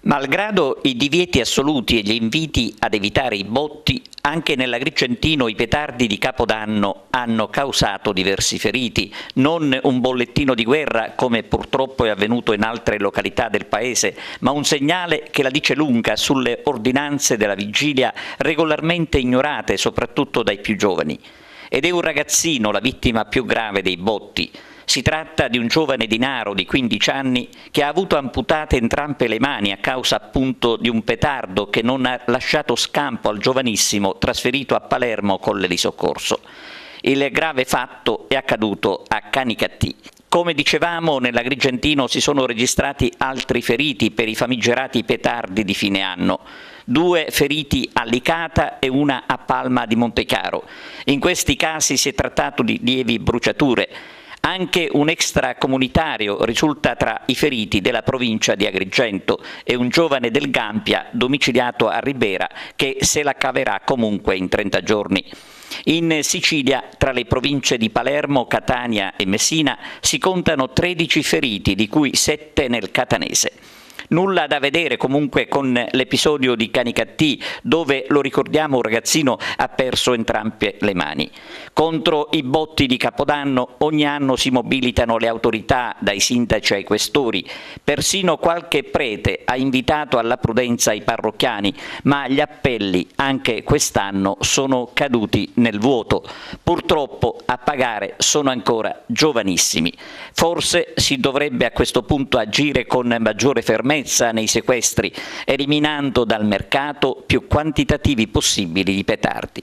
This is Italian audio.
Malgrado i divieti assoluti e gli inviti ad evitare i botti, anche nell'Agrigentino i petardi di Capodanno hanno causato diversi feriti, non un bollettino di guerra come purtroppo è avvenuto in altre località del paese, ma un segnale che la dice lunga sulle ordinanze della vigilia regolarmente ignorate soprattutto dai più giovani. Ed è un ragazzino la vittima più grave dei botti. Si tratta di un giovane di Naro di 15 anni che ha avuto amputate entrambe le mani a causa appunto di un petardo che non ha lasciato scampo al giovanissimo trasferito a Palermo Colle di Soccorso. Il grave fatto è accaduto a Canicattì. Come dicevamo, nell'Agrigentino si sono registrati altri feriti per i famigerati petardi di fine anno. 2 feriti a Licata e 1 a Palma di Montecaro. In questi casi si è trattato di lievi bruciature. Anche un extracomunitario risulta tra i feriti della provincia di Agrigento e un giovane del Gampia domiciliato a Ribera che se la caverà comunque in 30 giorni. In Sicilia, tra le province di Palermo, Catania e Messina, si contano 13 feriti, di cui 7 nel catanese. Nulla da vedere comunque con l'episodio di Canicattì, dove, lo ricordiamo, un ragazzino ha perso entrambe le mani. Contro i botti di Capodanno ogni anno si mobilitano le autorità, dai sindaci ai questori. Persino qualche prete ha invitato alla prudenza i parrocchiani, ma gli appelli anche quest'anno sono caduti nel vuoto. Purtroppo a pagare sono ancora giovanissimi. Forse si dovrebbe a questo punto agire con maggiore fermezza nei sequestri, eliminando dal mercato più quantitativi possibili di petardi.